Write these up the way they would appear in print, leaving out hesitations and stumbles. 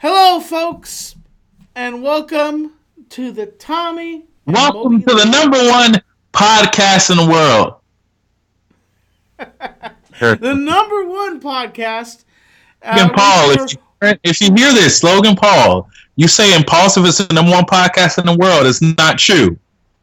Hello, folks, and welcome to the Tommy and Welcome Moby to the Ley. number one podcast in the world. The number one podcast. Logan We Paul, cover. if you hear this, Logan Paul, you say Impulsive is the number one podcast in the world. It's not true.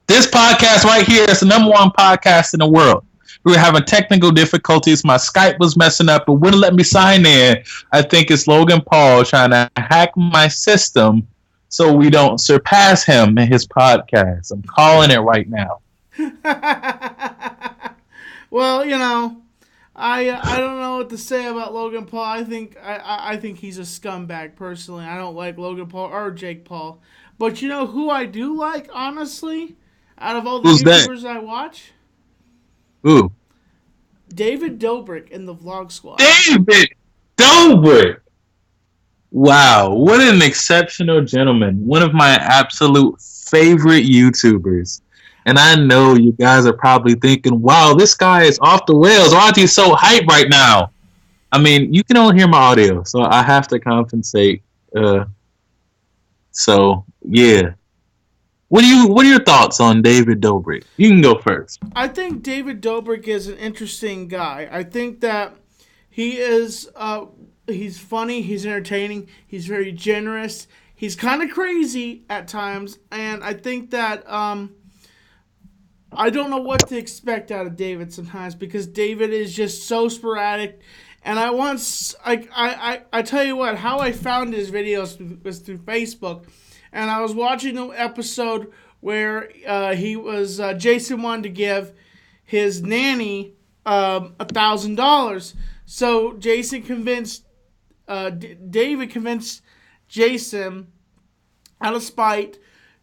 This podcast right here is the number one podcast in the world. We were having technical difficulties. My Skype was messing up. It wouldn't let me sign in. I think it's Logan Paul trying to hack my system so we don't surpass him in his podcast. I'm calling it right now. Well, I don't know what to say about Logan Paul. I think he's a scumbag. Personally, I don't like Logan Paul or Jake Paul. But you know who I do like, honestly, out of all the Who's that? YouTubers I watch, Ooh. David Dobrik in the Vlog Squad. David Dobrik. Wow, what an exceptional gentleman. One of my absolute favorite YouTubers. And I know you guys are probably thinking, wow, this guy is off the rails. Why is he so hyped right now? I mean, you can only hear my audio, so I have to compensate. So, yeah. What are your thoughts on David Dobrik? You can go first. I think David Dobrik is an interesting guy. I think that he is he's funny, he's entertaining, he's very generous. He's kind of crazy at times, and I think that I don't know what to expect out of David sometimes because David is just so sporadic. And I once, I tell you what, how I found his videos was through Facebook, and I was watching an episode where Jason wanted to give his nanny $1,000. So David convinced Jason out of spite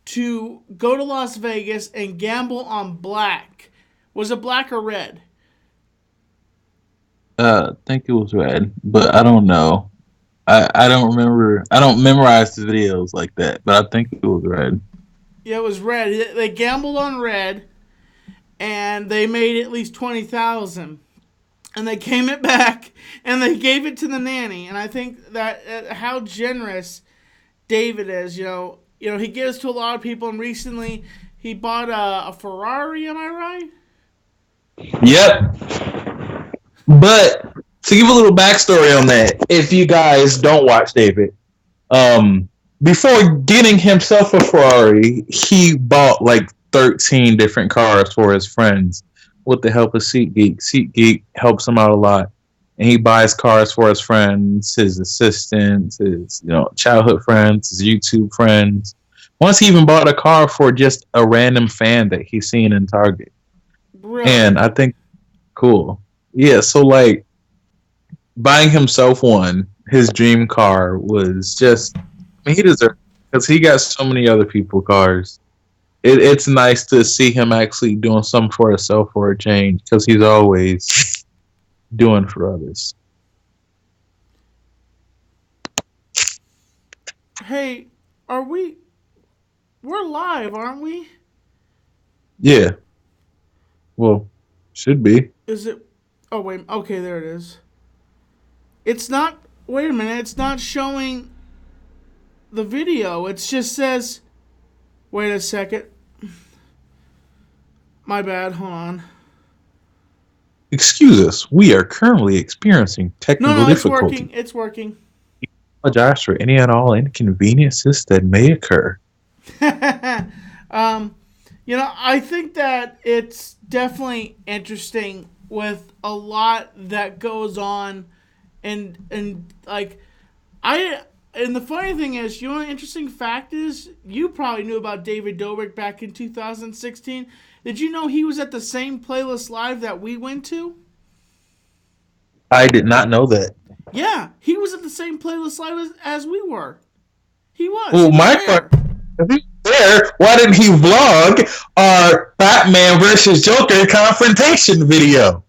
to go to Las Vegas and gamble on black. Was it black or red? I think it was red, but I don't know. I don't remember. I don't memorize the videos like that, but I think it was red. Yeah, it was red. They gambled on red, and they made at least 20,000. And they came it back, and they gave it to the nanny. And I think that how generous David is. He gives to a lot of people. And recently, he bought a Ferrari. Am I right? Yep. But to give a little backstory on that, if you guys don't watch David, before getting himself a Ferrari, he bought like 13 different cars for his friends with the help of SeatGeek. SeatGeek helps him out a lot. And he buys cars for his friends, his assistants, his childhood friends, his YouTube friends. Once he even bought a car for just a random fan that he's seen in Target. And Really? I think cool. Yeah, so like buying himself one, his dream car was just he deserved because he got so many other people cars. It's nice to see him actually doing something for himself for a change because he's always doing for others. Hey, are we? We're live, aren't we? Yeah, well, should be. Is it? Oh wait. Okay, there it is. It's not. Wait a minute. It's not showing the video. It just says. Wait a second. My bad. Hold on. Excuse us, we are currently experiencing No, technical no, it's working. difficulty. It's working. Apologize for any and all inconveniences that may occur. um, I think that it's definitely interesting with a lot that goes on, and like I. And the funny thing is, you know what an interesting fact is? You probably knew about David Dobrik back in 2016. Did you know he was at the same playlist live that we went to? I did not know that. Yeah, he was at the same playlist live as we were. He was. He Well, was my there. question, if he's there, why didn't he vlog our Batman versus Joker confrontation video?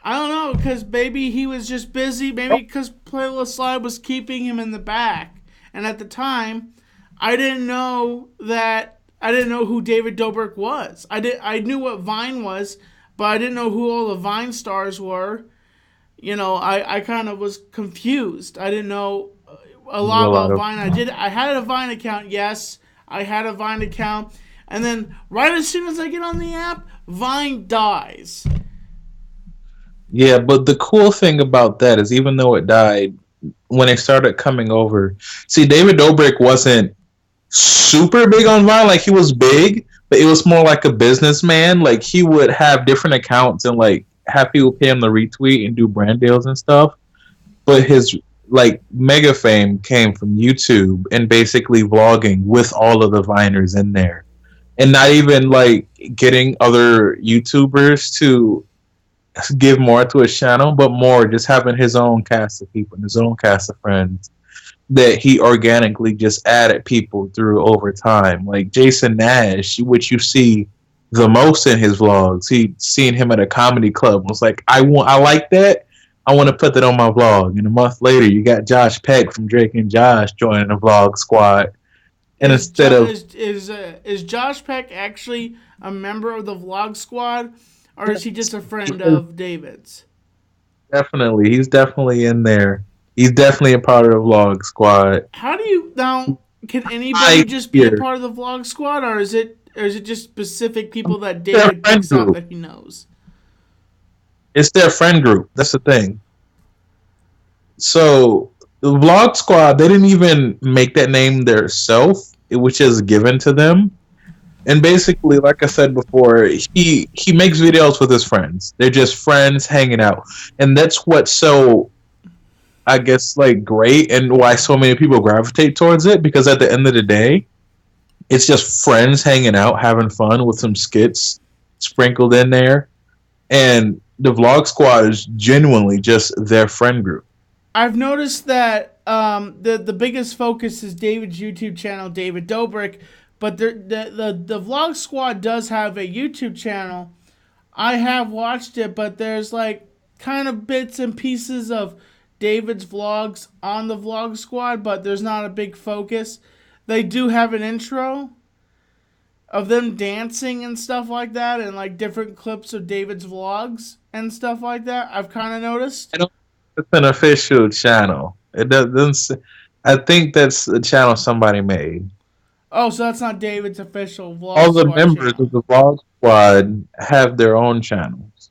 I don't know, because maybe he was just busy. Maybe because Playlist Live was keeping him in the back. And at the time, I didn't know that. I didn't know who David Dobrik was. I knew what Vine was, but I didn't know who all the Vine stars were. I kind of was confused. I didn't know a There's lot a lot about of Vine. I had a Vine account. Yes, I had a Vine account, and then right as soon as I get on the app, Vine dies. yeah. But the cool thing about that is, even though it died, when it started coming over, see, David Dobrik wasn't super big on Vine. Like he was big, but it was more like a businessman. Like he would have different accounts and like have people pay him to retweet and do brand deals and stuff. But his like mega fame came from YouTube and basically vlogging with all of the Viners in there, and not even like getting other YouTubers to give more to his channel, but more just having his own cast of people and his own cast of friends that he organically just added people through over time. Like Jason Nash, which you see the most in his vlogs. He seen him at a comedy club, was like, I like that. I want to put that on my vlog. And a month later, you got Josh Peck from Drake and Josh joining the vlog squad. And Is instead jo- of is Josh Peck actually a member of the Vlog Squad, or is he just a friend of David's? definitely, he's definitely in there. He's definitely a part of the vlog squad. How do you now? Can I anybody just be a here. part of the Vlog Squad, or is it just specific people that Their David friend picks out group. that he knows? It's their friend group. That's the thing. So the Vlog Squad, they didn't even make that name their self. It was just given to them. And basically, like I said before, he makes videos with his friends. They're just friends hanging out, and that's what's so, I guess, like great, and why so many people gravitate towards it. Because at the end of the day, it's just friends hanging out, having fun with some skits sprinkled in there, and the Vlog Squad is genuinely just their friend group. I've noticed that the biggest focus is David's YouTube channel, David Dobrik, but the Vlog Squad does have a YouTube channel. I have watched it, but there's like kind of bits and pieces of David's vlogs on the Vlog Squad, but there's not a big focus. They do have an intro of them dancing and stuff like that, and like different clips of David's vlogs and stuff like that. I've kind of noticed. I don't think it's an official channel. It doesn't. I think that's a channel somebody made. Oh, so that's not David's official Vlog All the Squad members channel. of the Vlog Squad have their own channels.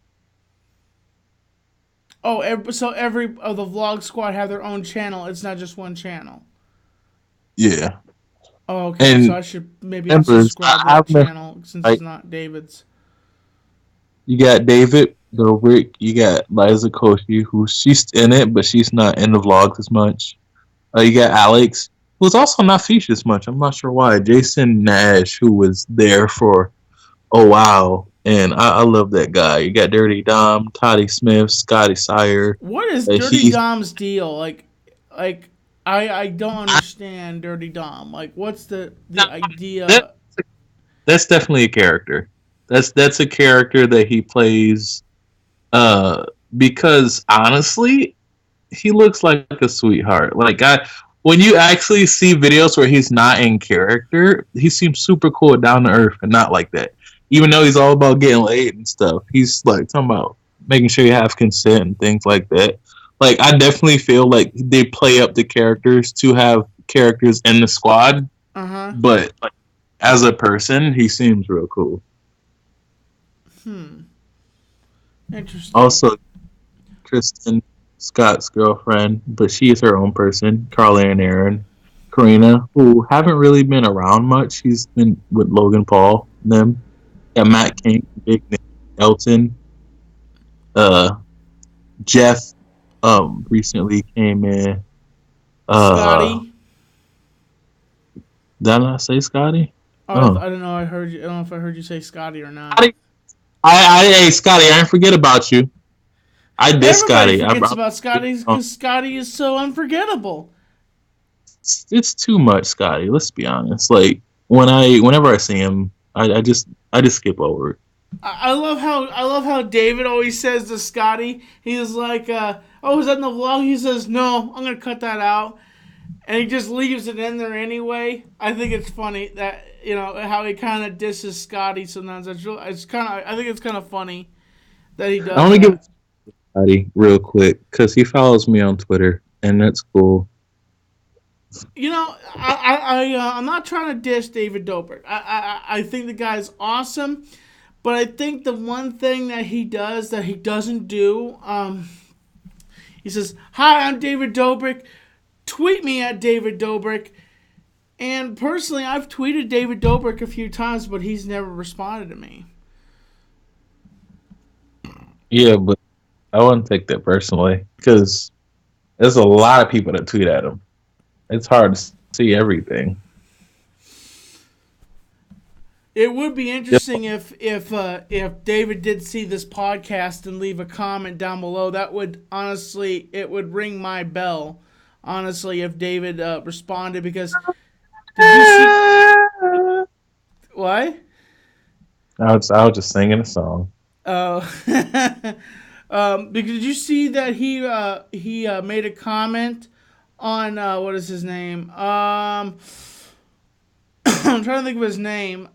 Oh, so every of the Vlog Squad have their own channel. It's not just one channel. Yeah, Oh, okay. So and I should maybe members, unsubscribe to I've that met, channel since it's like, not David's. you got David Dobrik, you got Liza Koshy, who she's in it, but she's not in the vlogs as much. You got Alex, who's also not featured as much. I'm not sure why. Jason Nash, who was there for a while, and I love that guy. You got Dirty Dom, Toddy Smith, Scotty Sire. What is Dirty He's Dom's deal? Like I don't understand Dirty Dom. Like, what's the that, idea? that's definitely a character. That's a character that he plays. Because honestly, he looks like a sweetheart. When you actually see videos where he's not in character, he seems super cool, down to earth, and not like that. Even though he's all about getting laid and stuff, he's like talking about making sure you have consent and things like that. Like I definitely feel like they play up the characters to have characters in the squad, Uh huh. but like, as a person, he seems real cool. Hmm. Interesting. Also, Kristen Scott's girlfriend, but she is her own person. Carly and Aaron, Karina, who haven't really been around much. She's been with Logan Paul and them. Got Matt King, Big Nick, Elton, uh, Jeff. Recently came in. Uh, Scotty. did I not say Scotty? Oh, Oh, I don't know. I heard you. I don't know if I heard you say Scotty or not. Scotty. Hey Scotty, I didn't forget about you. I did Everybody Scotty. forgets about Scotty because Scotty is so unforgettable. It's too much, Scotty. Let's be honest. Like whenever I see him, I just skip over it. I love how David always says to Scotty, he's like, "Oh, is that in the vlog?" He says, "No, I'm gonna cut that out," and he just leaves it in there anyway. I think it's funny that how he kind of disses Scotty sometimes. I think it's kind of funny that he I does want to give that. Scotty real quick because he follows me on Twitter, and that's cool. I'm not trying to dish David Dobrik. I think the guy's awesome, but I think the one thing that he does that he doesn't do, he says, "Hi, I'm David Dobrik. Tweet me at David Dobrik." And personally, I've tweeted David Dobrik a few times, but he's never responded to me. Yeah, but I wouldn't take that personally because there's a lot of people that tweet at him. It's hard to see everything. It would be Yep. interesting if David did see this podcast and leave a comment down below. That would honestly, it would ring my bell. Honestly, if David responded, because did you see what? I was just singing a song. Oh, because did you see that he made a comment on what is his name? I'm trying to think of his name.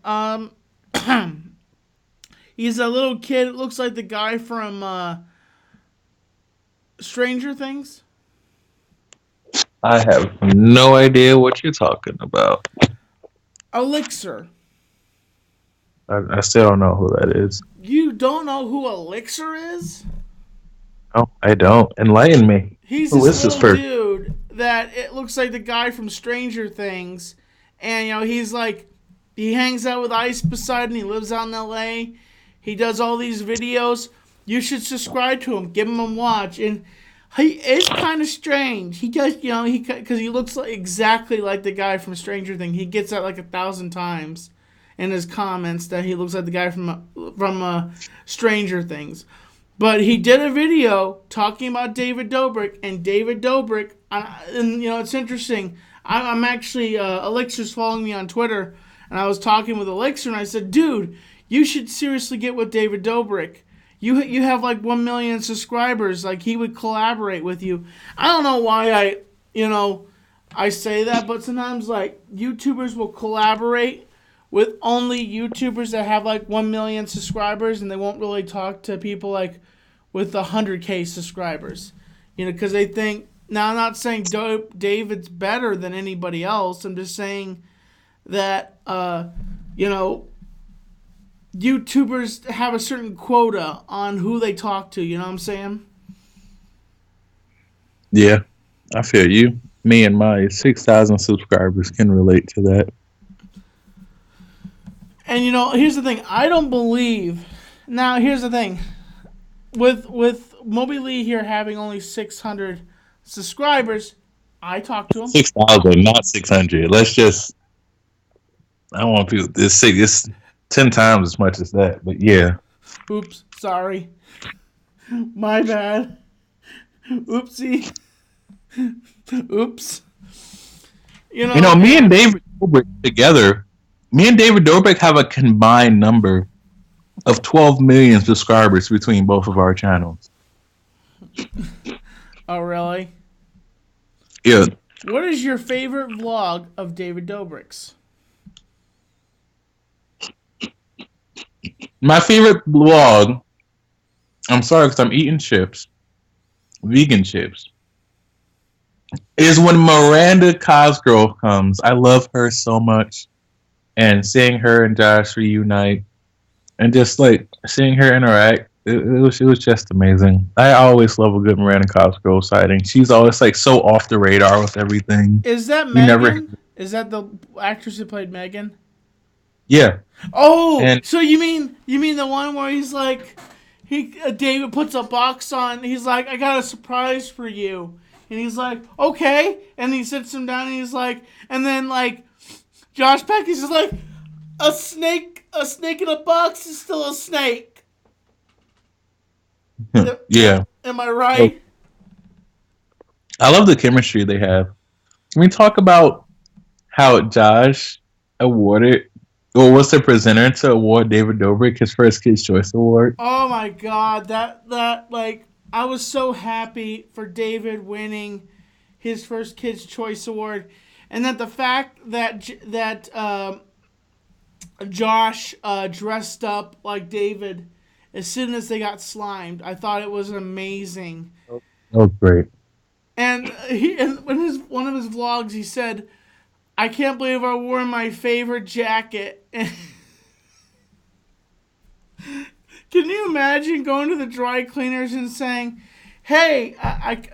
He's a little kid. It looks like the guy from Stranger Things. I have no idea what you're talking about. Elixir. I still don't know who that is. You don't know who Elixir is? No, I don't. Enlighten me. He's Who this is this little person? dude that it looks like the guy from Stranger Things, and he's like, he hangs out with Ice Poseidon. He lives out in L.A. He does all these videos. You should subscribe to him. Give him a watch. And he is kind of strange. He does, because he looks like exactly like the guy from Stranger Things. He gets that like 1,000 times in his comments that he looks like the guy from Stranger Things. But he did a video talking about David Dobrik, and David Dobrik, and it's interesting. I'm actually Elixir's following me on Twitter, and I was talking with Elixir, and I said, "Dude, you should seriously get with David Dobrik. You have like 1 million subscribers. Like, he would collaborate with you." I don't know why I say that, but sometimes like YouTubers will collaborate with only YouTubers that have like 1 million subscribers, and they won't really talk to people like with 100K subscribers, because they think. Now, I'm not saying David's better than anybody else. I'm just saying that YouTubers have a certain quota on who they talk to. You know what I'm saying? Yeah, I feel you. Me and my 6,000 subscribers can relate to that. And here's the thing. I don't believe. Now, here's the thing. With Moby Ley here having only 600 subscribers, I talk to him. 6,000, not 600. Let's just. I don't want people. It's 10 times as much as that. But yeah. Oops, sorry. My bad. Oopsie. Oops. Me and David Dobrik together. Me and David Dobrik have a combined number of 12 million subscribers between both of our channels. Oh, really? Yeah. What is your favorite vlog of David Dobrik's? My favorite vlog. I'm sorry because I'm eating chips. Vegan chips. Is when Miranda Cosgrove comes. I love her so much. And seeing her and Josh reunite. And just like seeing her interact. It was just amazing. I always love a good Miranda Cosgrove sighting. She's always like so off the radar with everything. Is that You Megan? never. Is that the actress who played Megan? Yeah. Oh, And so you mean the one where he's like, David puts a box on. He's like, "I got a surprise for you," and he's like, "Okay," and he sits him down, and he's like, and then like, Josh Peck's is like, a snake in a box is still a snake. yeah. Am I right? I love the chemistry they have. Can we talk about how Josh awarded or was the presenter to award David Dobrik his first Kids' Choice Award? Oh my God, that like, I was so happy for David winning his first Kids' Choice Award, and that the fact that Josh dressed up like David as soon as they got slimed, I thought it was amazing. That was great. And in his one of his vlogs, he said, "I can't believe I wore my favorite jacket." Can you imagine going to the dry cleaners and saying, "Hey,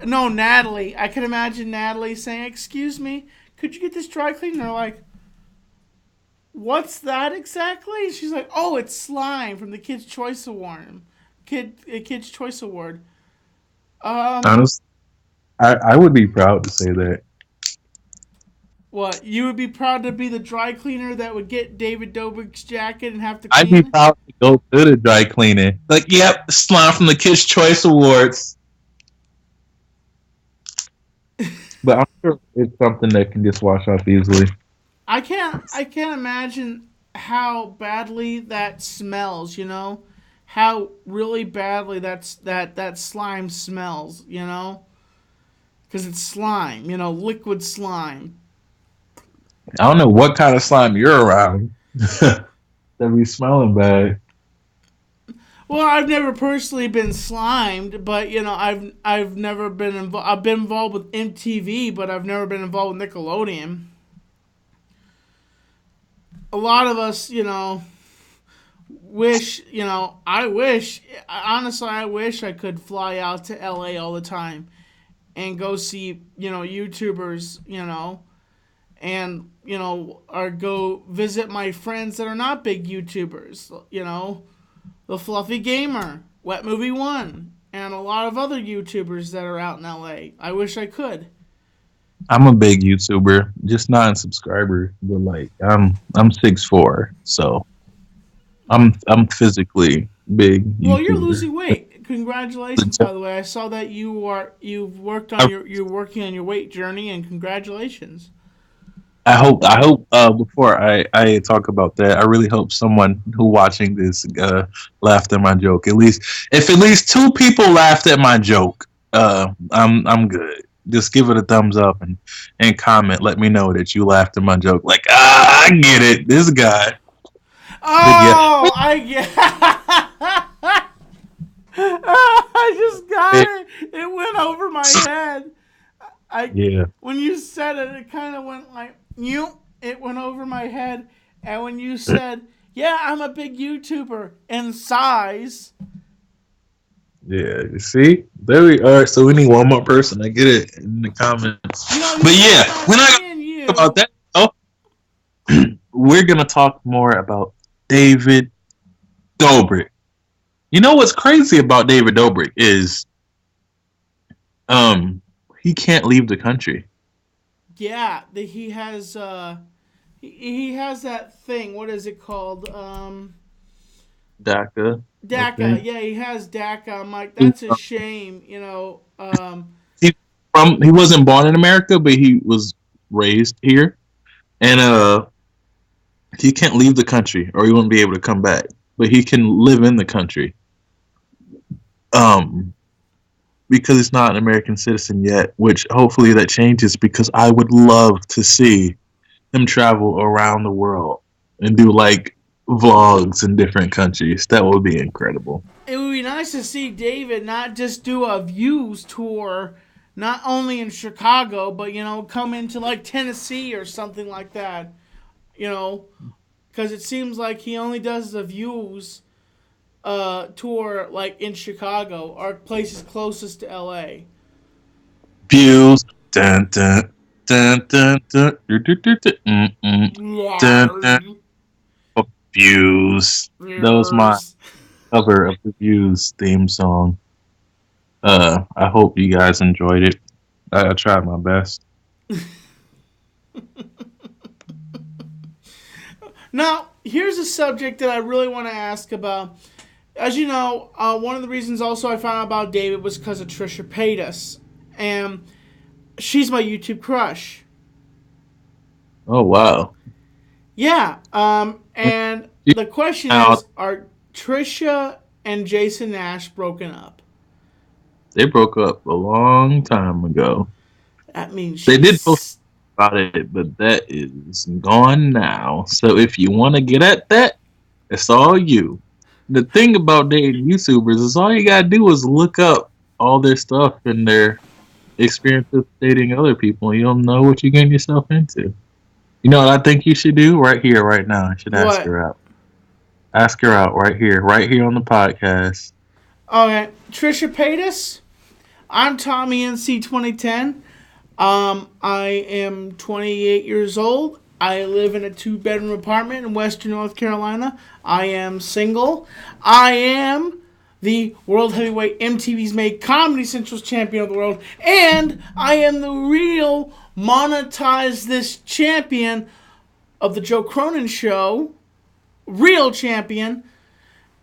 no, Natalie." I can imagine Natalie saying, "Excuse me, could you get this dry clean?" And they're like, "What's that exactly?" She's like, "Oh, it's slime from the Kids Choice Award." Kids Choice Award. Um, Honestly, I would be proud to say that. what, you would be proud to be the dry cleaner that would get David Dobrik's jacket and have to I'd be clean? proud to go to the dry cleaning. Like, yep, slime from the Kids' Choice Awards. But I'm sure it's something that can just wash off easily. I can't imagine how badly that smells, How really badly that slime smells, Cuz it's slime, liquid slime. I don't know what kind of slime you're around. That be smelling bad. Well, I've never personally been slimed, but I've never been involved. I've been involved with MTV, but I've never been involved with Nickelodeon. A lot of us, wish, I wish, honestly, I wish I could fly out to LA all the time and go see, YouTubers, and or go visit my friends that are not big YouTubers, the Fluffy Gamer, Wet Movie One, and a lot of other YouTubers that are out in LA. I wish I could. I'm a big YouTuber, just not a subscriber, but like I'm 6'4", so I'm physically big Well, you're YouTuber. losing weight. Congratulations, by the way. I saw that you're working on your weight journey, and congratulations. I hope before I talk about that, I really hope someone who watching this laughed at my joke. At least if at least two people laughed at my joke, I'm good. Just give it a thumbs up and comment. Let me know that you laughed at my joke. Like, I get it. This guy. But yeah, Oh, I get. I just got it. It went over my head. I yeah. When you said it, it kind of went like you. It went over my head, and when you said, "Yeah, I'm a big YouTuber in size," Yeah, you see? There we are. So we need one more person. I get it in the comments. But you yeah, know we're that not me and gonna talk about you. that. We're gonna talk more about David Dobrik. You know what's crazy about David Dobrik is um he can't leave the country. Yeah, he has that thing. What is it called? DACA, I DACA. think. Yeah, he has DACA. I'm like, that's a shame. He he wasn't born in America, but he was raised here. And he can't leave the country or he won't be able to come back. But he can live in the country. Um because he's not an American citizen yet, which hopefully that changes because I would love to see him travel around the world and do like vlogs in different countries. That would be incredible. It would be nice to see David not just do a views tour, not only in Chicago, but come into like Tennessee or something like that. You know, because it seems like he only does the views tour like in Chicago or places closest to LA. Views. Dun, dun, dun, dun, dun, dun, dun, dun, dun, dun, dun, views. That was my Yes. cover of the Views theme song. I hope you guys enjoyed it. I tried my best. Now, here's a subject that I really want to ask about. As you know, one of the reasons also I found out about David was because of Trisha Paytas. And she's my YouTube crush. Oh wow! Yeah. And the question Now is, are Trisha and Jason Nash broken up? they broke up a long time ago. That means They did post she's. about it, but that is gone now. So if you want to get at that, it's all you. The thing about dating YouTubers is all you gotta do is look up all their stuff and their experience of dating other people. You don't know what you're getting yourself into. You know what I think you should do right here, right now? I should ask What? her out. Ask her out right here on the podcast. Okay, Trisha Paytas. I'm Tommy NC 2010. I am 28 years old. I live in a 2-bedroom apartment in Western North Carolina. I am single. I am the World Heavyweight MTV's Made Comedy Central's champion of the world. And I am the real monetize this champion of the Joe Cronin Show. Real champion.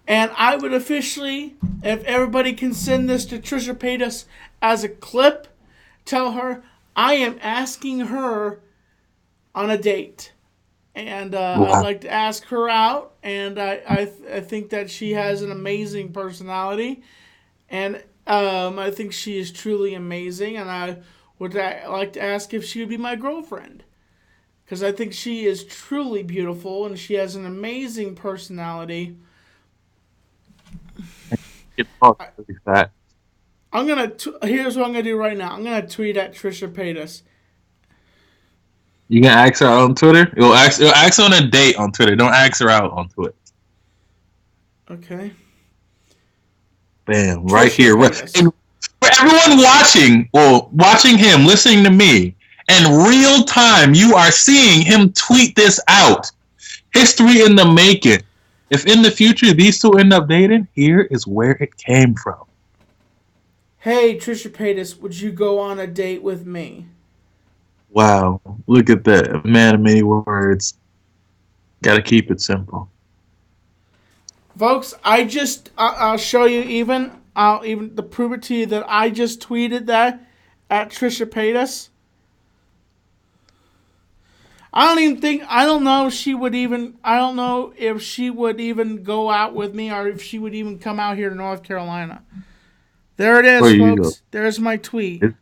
And I would officially, if everybody can send this to Trisha Paytas as a clip, tell her I am asking her on a date. And I'd Wow. like to ask her out. And I think that she has an amazing personality. And I think she is truly amazing. And I would like to ask if she would be my girlfriend. Because I think she is truly beautiful and she has an amazing personality. Get talk really fat. Here's what I'm gonna do right now. I'm gonna tweet at Trisha Paytas. You can ask her out on Twitter. You'll ask her on a date on Twitter. Don't ask her out on Twitter. Okay. Bam, right Trisha here. Paytas. And for everyone watching, or watching him, listening to me, in real time, you are seeing him tweet this out. History in the making. If in the future these two end up dating, here is where it came from. Hey Trisha Paytas, would you go on a date with me? Wow, look at that. A man of many words. Gotta keep it simple. Folks, I'll show you I'll even to prove it to you that I just tweeted that at Trisha Paytas. I don't know if she would even, I don't know if she would even go out with me or if she would even come out here to North Carolina. There it is, Where you go? folks. There's my tweet. And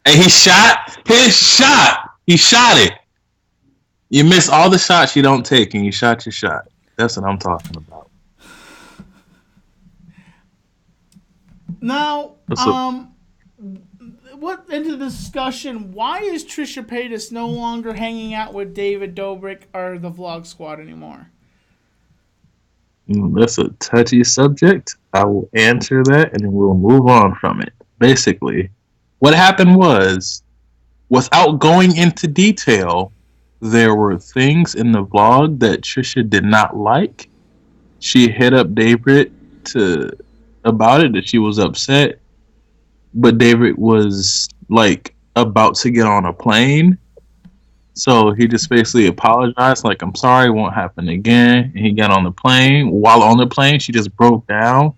he shot his shot. He shot it. You miss all the shots you don't take, and you shot your shot. That's what I'm talking about. Now, So, what into the discussion? Why is Trisha Paytas no longer hanging out with David Dobrik or the Vlog Squad anymore? that's a touchy subject. I will answer that, and then we'll move on from it. Basically, what happened was, without going into detail, there were things in the vlog that Trisha did not like. She hit up David about it, that she was upset, but David was like about to get on a plane, so he just basically apologized, like, I'm sorry, it won't happen again. And he got on the plane. While on the plane, she just broke down,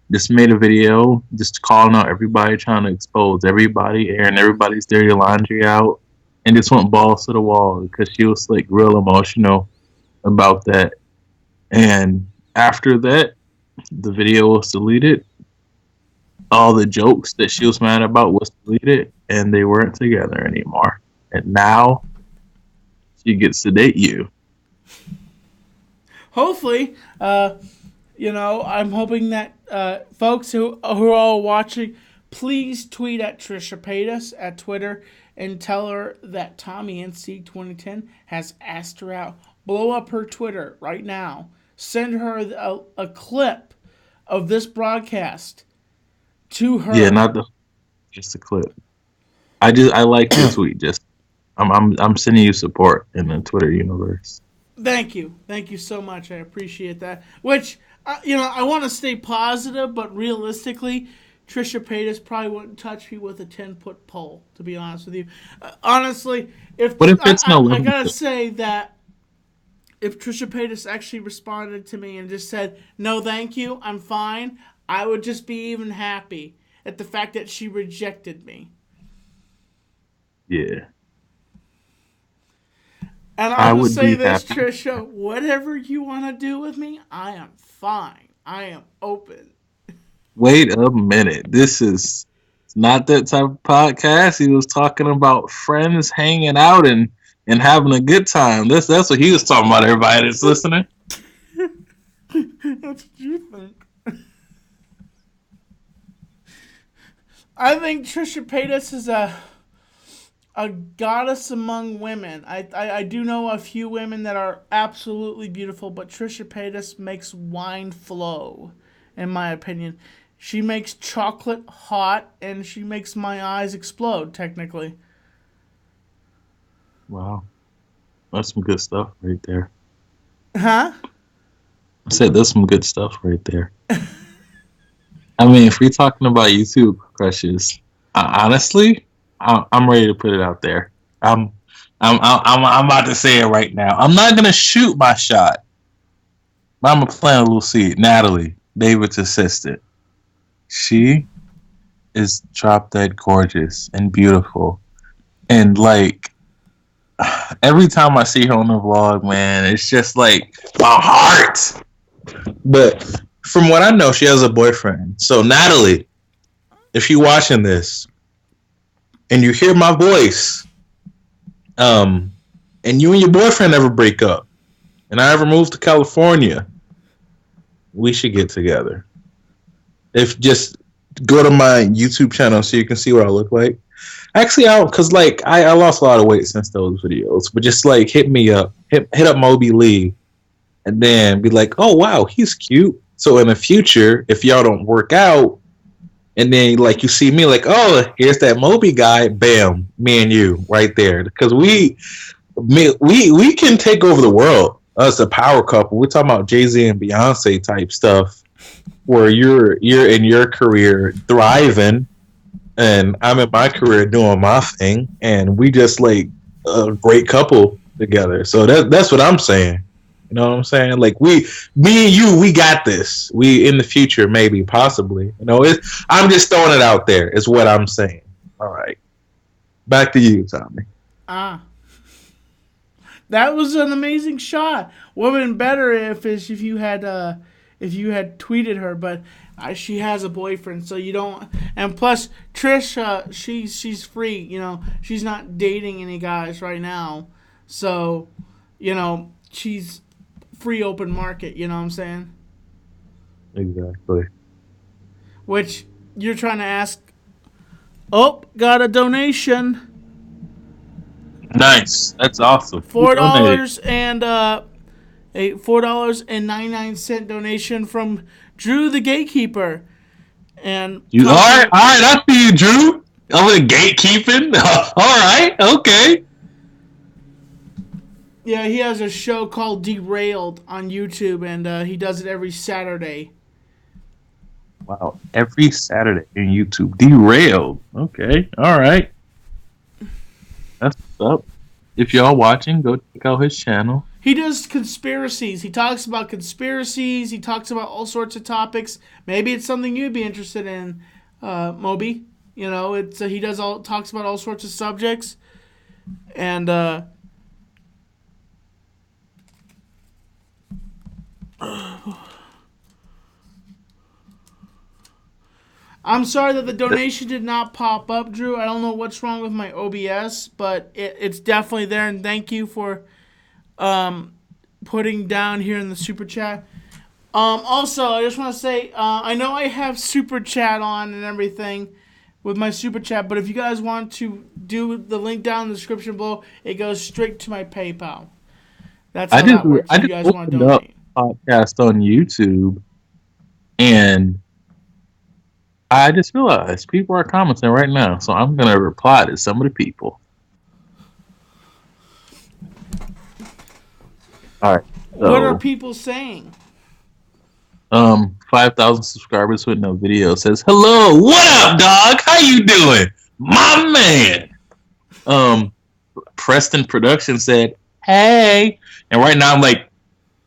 just made a video, just calling out everybody, trying to expose everybody, airing everybody's dirty laundry out, and just went balls to the wall because she was like real emotional about that. And after that, the video was deleted. All the jokes that she was mad about was deleted, and they weren't together anymore. And now she gets to date you. Hopefully, I'm hoping that folks who are all watching, please tweet at Trisha Paytas at Twitter and tell her that Tommy NC 2010 has asked her out. Blow up her Twitter right now. Send her a clip of this broadcast to her. Yeah, not just a clip. I like the tweet. Just I'm sending you support in the Twitter universe. Thank you so much. I appreciate that. Which I want to stay positive, but realistically, Trisha Paytas probably wouldn't touch me with a 10-foot pole. To be honest with you, honestly, What if it's no I limit? gotta say that if Trisha Paytas actually responded to me and just said, no thank you, I'm fine, I would just be even happy at the fact that she rejected me. Yeah, And I I'll just would say be this, happy. Trisha, whatever you want to do with me, I am fine. I am open. Wait a minute. This is not that type of podcast. He was talking about friends hanging out and having a good time. That's what he was talking about. Everybody that's listening. That's what you think. I think Trisha Paytas is a goddess among women. I do know a few women that are absolutely beautiful, but Trisha Paytas makes wine flow, in my opinion. She makes chocolate hot, and she makes my eyes explode, technically. Wow, that's some good stuff right there. Huh? I said that's some good stuff right there. I mean, if we're talking about YouTube crushes, honestly, I'm ready to put it out there. I'm, I'm about to say it right now. I'm not gonna shoot my shot, but I'm gonna plant a little seed. Natalie, David's assistant, she is drop dead gorgeous and beautiful, and like every time I see her on the vlog, man, it's just like my heart. But from what I know, she has a boyfriend. So Natalie, if you're watching this and you hear my voice, um, and you and your boyfriend ever break up, and I ever move to California, we should get together. If just go to my YouTube channel so you can see what I look like. Actually, because like I lost a lot of weight since those videos, but just like hit me up, hit up Moby Ley, and then be like, oh wow, he's cute. So in the future, if y'all don't work out, and then like you see me like, oh, here's that Moby guy, bam, me and you right there, because we can take over the world. Us a power couple. We're talking about Jay-Z and Beyonce type stuff, where you're in your career thriving, and I'm in my career doing my thing, and we just like a great couple together. So that's what I'm saying. You know what I'm saying? Like me and you, we got this. We in the future, maybe, possibly. You know, I'm just throwing it out there. Is what I'm saying. All right, back to you, Tommy. Ah. That was an amazing shot. Would have been better if you had tweeted her, but she has a boyfriend, so you don't. And plus, Trish, she's free. You know, she's not dating any guys right now, so she's free open market. You know what I'm saying? Exactly. Which you're trying to ask. Oh, got a donation. Nice. That's awesome. $4 and a $4.99 donation from Drew the Gatekeeper. And You all right? All right, I see you, Drew. Over the gatekeeping. All right, okay. Yeah, he has a show called Derailed on YouTube, and he does it every Saturday. Wow, every Saturday in YouTube. Derailed. Okay, all right. That's what's up. If y'all watching, go check out his channel. He does conspiracies. He talks about conspiracies. He talks about all sorts of topics. Maybe it's something you'd be interested in, Moby. You know, he talks about all sorts of subjects, and I'm sorry that the donation did not pop up, Drew. I don't know what's wrong with my OBS, but it's definitely there. And thank you for putting down here in the super chat. Also, I just want to say I know I have super chat on and everything with my super chat, but if you guys want to do the link down in the description below, it goes straight to my PayPal. That's how that works. If you guys want to donate. Podcast on YouTube, and I just realized people are commenting right now, so I'm gonna reply to some of the people. All right. So, what are people saying? 5,000 subscribers with no video says, "Hello, what up, dog? How you doing, my man?" Preston Production said, "Hey," and right now I'm like,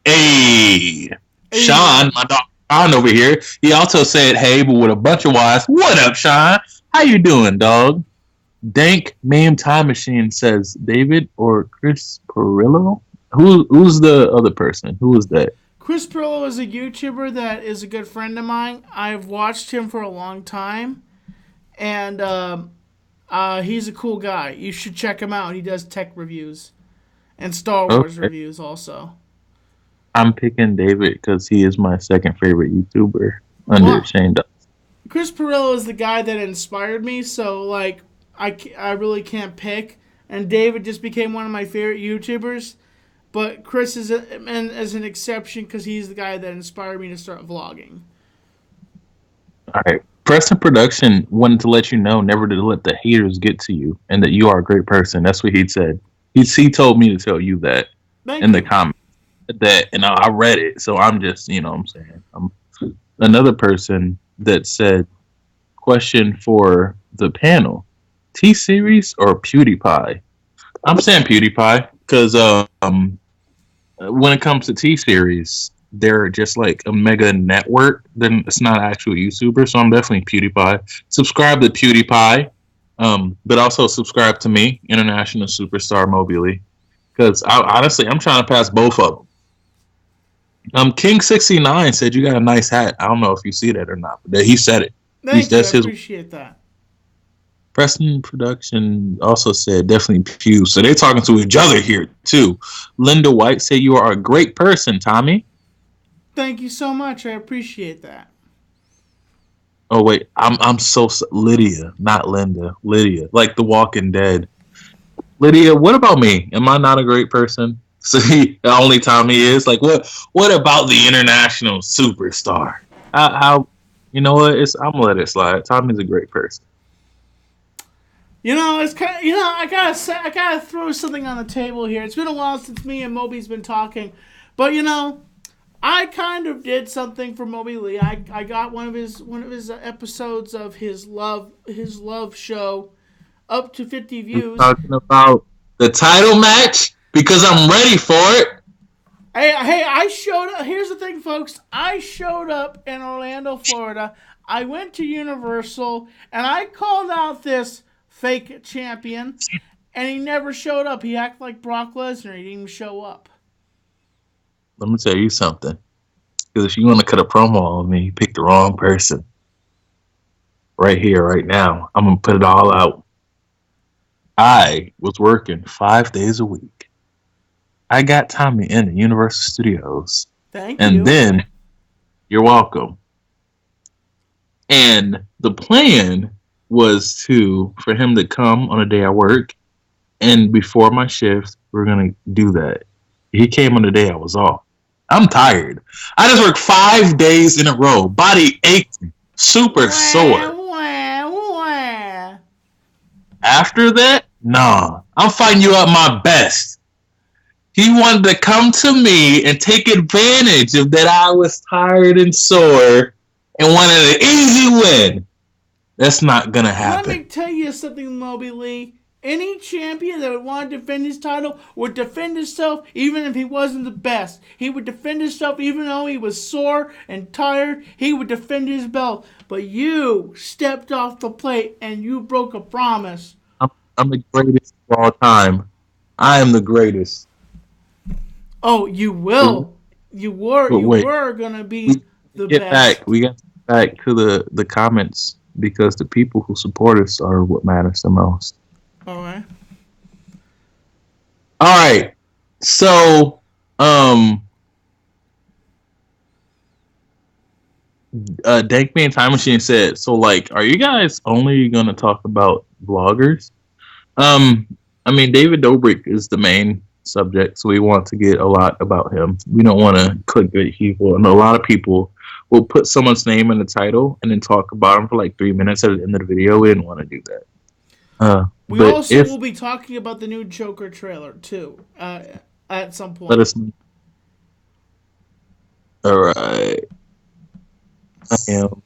"Hey." Sean, my dog Sean over here, he also said, "Hey," but with a bunch of Y's. What up, Sean? How you doing, dog? Dank Mame Time Machine says, David or Chris Perillo? Who's the other person? Who is that? Chris Perillo is a YouTuber that is a good friend of mine. I've watched him for a long time, and he's a cool guy. You should check him out. He does tech reviews and Star Wars reviews also. I'm picking David because he is my second favorite YouTuber under Shane Dawson. Chris Pirillo is the guy that inspired me. So like, I really can't pick. And David just became one of my favorite YouTubers. But Chris is an exception because he's the guy that inspired me to start vlogging. All right. Preston Production wanted to let you know never to let the haters get to you and that you are a great person. That's what he'd said. He told me to tell you that Thank in the you. comments. That and I read it, so I'm just what I'm saying. Another person that said question for the panel: T Series or PewDiePie? I'm saying PewDiePie because when it comes to T Series, they're just like a mega network. Then it's not actual YouTuber, so I'm definitely PewDiePie. Subscribe to PewDiePie, but also subscribe to me, International Superstar Moby Ley, because honestly, I'm trying to pass both of them. King69 said you got a nice hat. I don't know if you see that or not, but he said it. Thank you. I That's his. appreciate that. Preston Production also said definitely Pew. So they're talking to each other here too. Linda White said you are a great person, Tommy. Thank you so much. I appreciate that. Oh wait, I'm so Lydia, not Linda. Lydia, like The Walking Dead. Lydia, what about me? Am I not a great person? See, the only Tommy is like what about the international superstar? How you know what? I'm gonna let it slide. Tommy's a great person. You know, it's kind of, you know, I gotta throw something on the table here. It's been a while since me and Moby's been talking, but you know, I kind of did something for Moby Ley. I got one of his episodes of his love show up to 50 You views. talking about the title match? Because I'm ready for it. Hey, I showed up. Here's the thing, folks. I showed up in Orlando, Florida. I went to Universal and I called out this fake champion, and he never showed up. He acted like Brock Lesnar. He didn't even show up. Let me tell you something. Because if you want to cut a promo on me, you picked the wrong person. Right here, right now. I'm going to put it all out. I was working 5 days a week. I got Tommy in the Universal Studios. Thank And you. then, you're welcome. And the plan was for him to come on a day I work. And before my shift, we're going to do that. He came on the day I was off. I'm tired. I just worked 5 days in a row. Body aching. Super Wah, sore. wah, wah. After that, nah. I'm fighting you at my best. He wanted to come to me and take advantage of that I was tired and sore and wanted an easy win. That's not gonna Let me happen. tell you something, Moby Lee. Any champion that would want to defend his title would defend himself even if he wasn't the best. He would defend himself even though he was sore and tired. He would defend his belt. But you stepped off the plate and you broke a promise. I'm the greatest of all time. I am the greatest. Oh, you But, will. but You wait, were gonna we be the get back. best. We got to get back to the comments because the people who support us are what matters the most. Alright. All right. So, Dank Man Time Machine said, so like, are you guys only gonna talk about vloggers? Um, I mean, David Dobrik is the main subject, so we want to get a lot about him. We don't want to clickbait people, and a lot of people will put someone's name in the title and then talk about him for like 3 minutes at the end of the video. We didn't want to do that. We But also if will be talking about the new Joker trailer too, at some let point. us, all right, I am.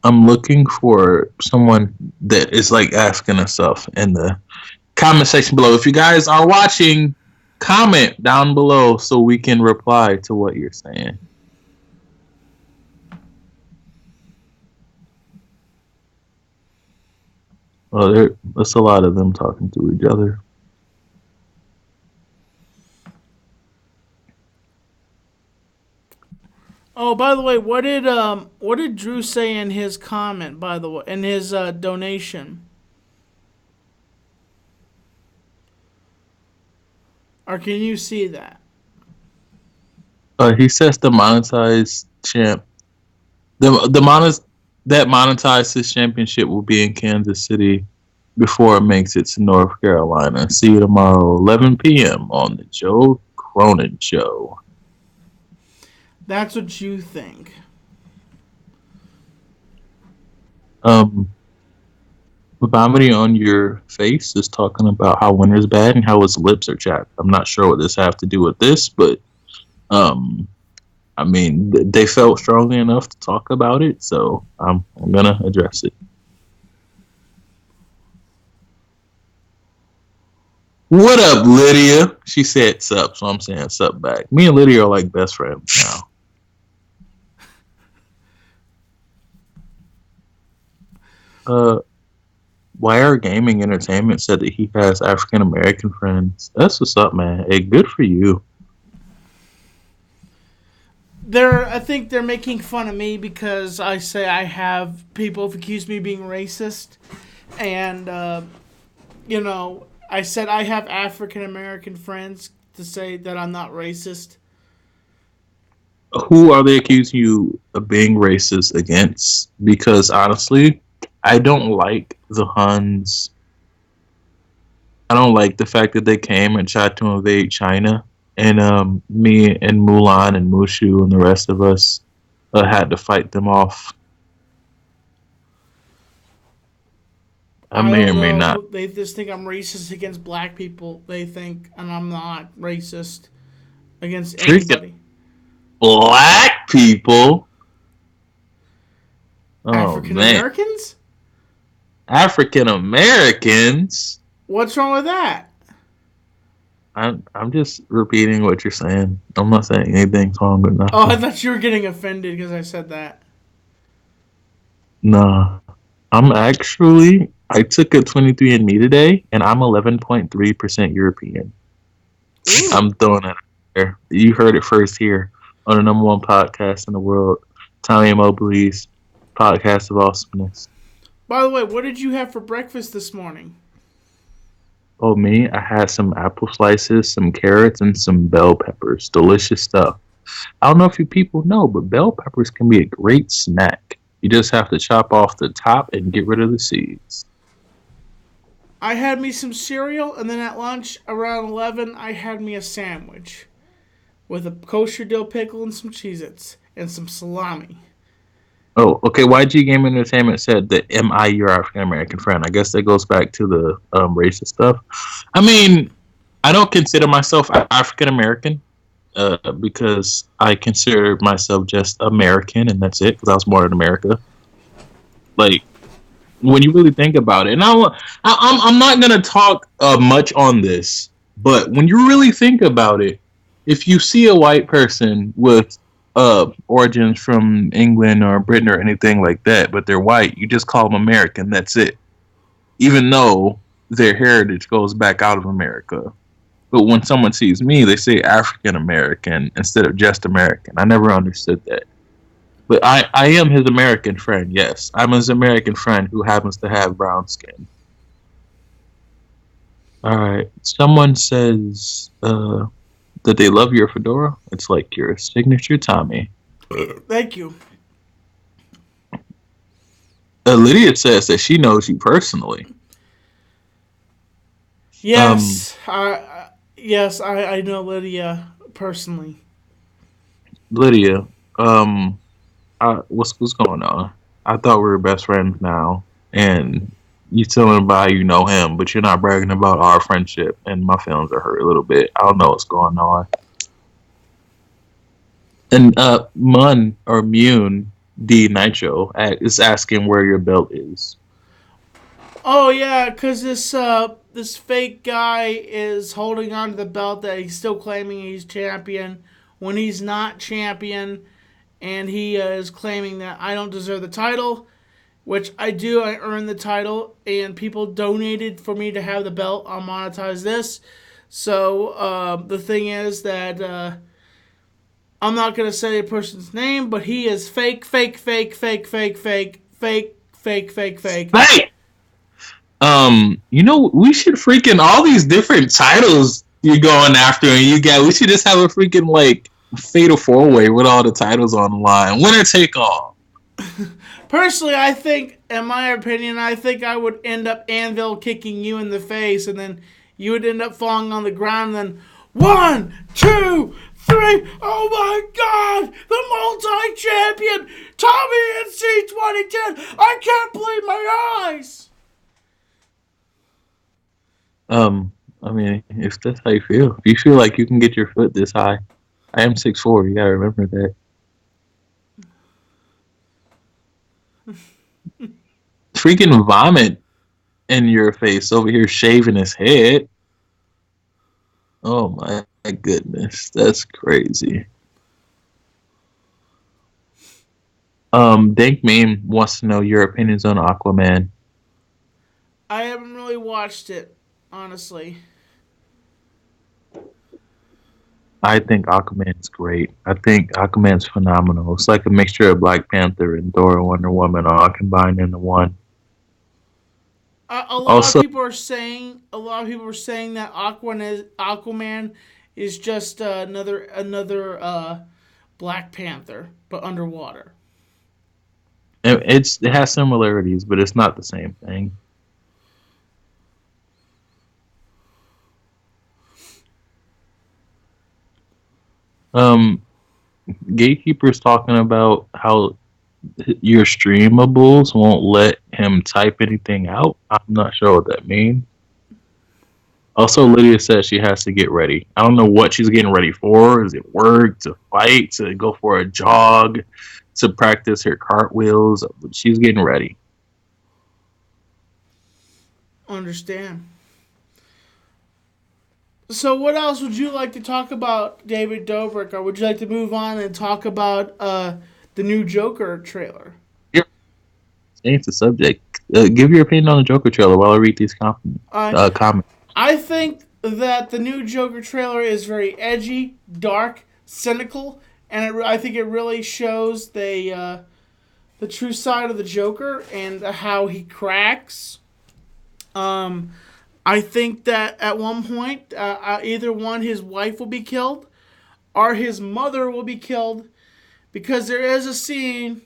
I'm looking for someone that is like asking us stuff in the comment section below. If you guys are watching, comment down below so we can reply to what you're saying. Well, there's a lot of them talking to each other. Oh, by the way, what did Drew say in his comment? By the way, in his donation, or can you see that? He says the monetized champ. The that monetized this championship will be in Kansas City before it makes it to North Carolina. See you tomorrow, 11 p.m. on the Joe Cronin Show. That's what you think. Vomiting on your face is talking about how winter's bad and how his lips are chapped. I'm not sure what this have to do with this, but I mean, they felt strongly enough to talk about it, so I'm gonna address it. What up, Lydia? She said sup, so I'm saying sup back. Me and Lydia are like best friends now. Wire Gaming Entertainment said that he has African American friends. That's what's up, man. Hey, good for you. I think they're making fun of me because I say I have people accuse me of being racist, and I said I have African American friends to say that I'm not racist. Who are they accusing you of being racist against? Because honestly, I don't like the Huns. I don't like the fact that they came and tried to invade China, and me and Mulan and Mushu and the rest of us had to fight them off. I may or may not. They just think I'm racist against black people. They think, and I'm not racist against anybody. Black people? Oh, African Americans? African Americans? What's wrong with that? I'm just repeating what you're saying. I'm not saying anything's wrong with nothing. Oh, I thought you were getting offended because I said that. Nah. I took a 23andMe today, and I'm 11.3% European. Ooh. I'm throwing that out there. You heard it first here on the number one podcast in the world, Tommy and Moby Ley's Podcast of Awesomeness. By the way, what did you have for breakfast this morning? Oh, me? I had some apple slices, some carrots, and some bell peppers. Delicious stuff. I don't know if you people know, but bell peppers can be a great snack. You just have to chop off the top and get rid of the seeds. I had me some cereal, and then at lunch, around 11, I had me a sandwich with a kosher dill pickle and some Cheez-Its and some salami. Oh, okay. YG Game Entertainment said that am I your African American friend? I guess that goes back to the racist stuff. I mean, I don't consider myself African American because I consider myself just American, and that's it. Because I was born in America. Like, when you really think about it, and I'm not gonna talk much on this, but when you really think about it, if you see a white person with origins from England or Britain or anything like that, but they're white, you just call them American. That's it. Even though their heritage goes back out of America. But when someone sees me, they say African American instead of just American. I never understood that. But I am his American friend, yes. I'm his American friend who happens to have brown skin. Alright. Someone says that they love your fedora. It's like your signature Tommy. Thank you. Lydia says that she knows you personally. Yes. I know Lydia personally. Lydia, what's going on? I thought we were best friends now, and you telling by you know him, but you're not bragging about our friendship, and my feelings are hurt a little bit. I don't know what's going on. And Mune D Nitro is asking where your belt is. Oh yeah, because this fake guy is holding on to the belt that he's still claiming he's champion when he's not champion, and he is claiming that I don't deserve the title, which I do. I earned the title, and people donated for me to have the belt. I'll monetize this. So the thing is that I'm not going to say a person's name, but he is fake. You know, we should freaking all these different titles you're going after, and we should just have a freaking like fatal 4-way with all the titles on the line. Winner take all. Personally, I think, in my opinion, I think I would end up anvil kicking you in the face, and then you would end up falling on the ground. And then 1, 2, 3. Oh my God! The multi-champion Tommy NC 2010. I can't believe my eyes. I mean, if that's how you feel, if you feel like you can get your foot this high, I am 6'4". You gotta remember that. Freaking vomit in your face over here shaving his head. Oh my goodness, that's crazy. Dank Meme wants to know your opinions on Aquaman. I haven't really watched it, honestly. I think Aquaman's great. I think Aquaman's phenomenal. It's like a mixture of Black Panther and Thor and Wonder Woman all combined into one. A lot of Also, people are saying that Aquaman is just another Black Panther, but underwater. it has similarities, but it's not the same thing. Um, Gatekeeper's talking about how your streamables won't let him type anything out. I'm not sure what that means. Also, Lydia says she has to get ready. I don't know what she's getting ready for. Is it work, to fight, to go for a jog, to practice her cartwheels? She's getting ready. Understand. So, what else would you like to talk about, David Dobrik, or would you like to move on and talk about the new Joker trailer? Change the subject. Give your opinion on the Joker trailer while I read these Uh, comments. I think that the new Joker trailer is very edgy, dark, cynical, and I think it really shows the true side of the Joker and how he cracks. I think that at one point, either one, his wife will be killed, or his mother will be killed, because there is a scene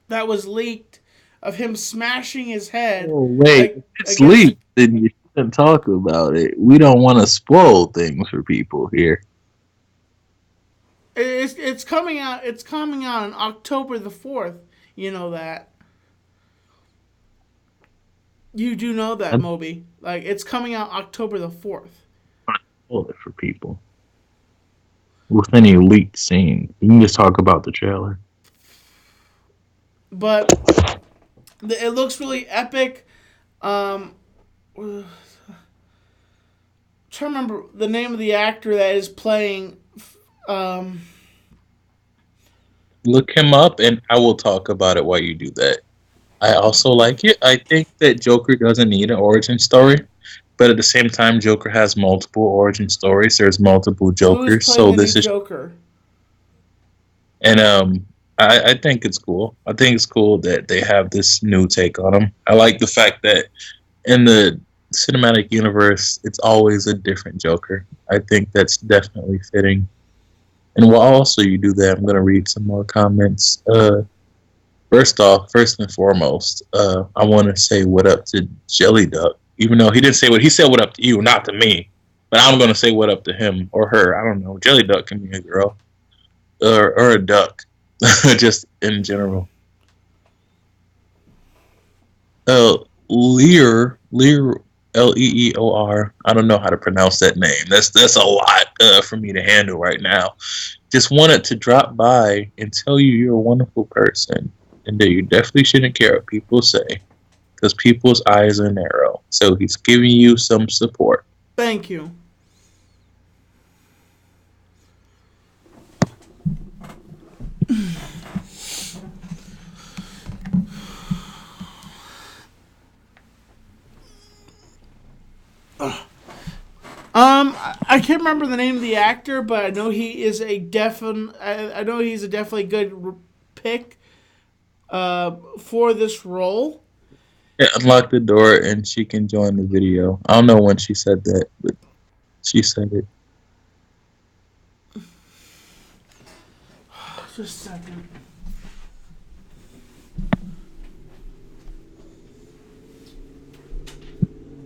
that was leaked of him smashing his head Oh, wait, if it's against. leaked, then you shouldn't talk about it. We don't want to spoil things for people here. It's coming out. It's coming out on October the 4th. You know that. You do know I that, don't Moby. Like, it's coming out October the 4th. want to spoil it for people with any leaked scene. You can just talk about the trailer. But it looks really epic. I'm trying to remember the name of the actor that is playing. Um, Look him up, and I will talk about it while you do that. I also like it. I think that Joker doesn't need an origin story, but at the same time, Joker has multiple origin stories. There's multiple who's Jokers, playing so the new this is, Joker? and I think it's cool. I think it's cool that they have this new take on him. I like the fact that in the cinematic universe, it's always a different Joker. I think that's definitely fitting. And while also you do that, I'm gonna read some more comments. First off, first and foremost, I want to say what up to Jelly Duck. Even though he didn't say what he said, what up to you, not to me. But I'm gonna say what up to him or her. I don't know. Jelly Duck can be a girl or a duck, just in general. Lear, Leor. I don't know how to pronounce that name. That's a lot for me to handle right now. Just wanted to drop by and tell you you're a wonderful person and that you definitely shouldn't care what people say because people's eyes are narrow. So he's giving you some support. Thank you. I can't remember the name of the actor, but I know he is a definite. I know he's a definitely good pick for this role. Yeah, unlock the door and she can join the video. I don't know when she said that, but she said it. Just a second.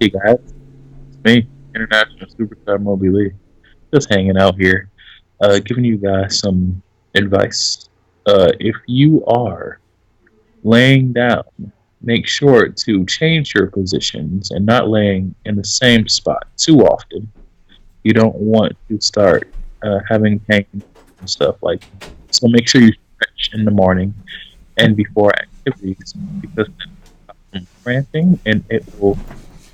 Hey guys, it's me, International Superstar Moby Ley, just hanging out here, giving you guys some advice. If you are laying down, make sure to change your positions and not laying in the same spot too often. You don't want to start having pain and stuff like that. So make sure you stretch in the morning and before activities because then cramping and it will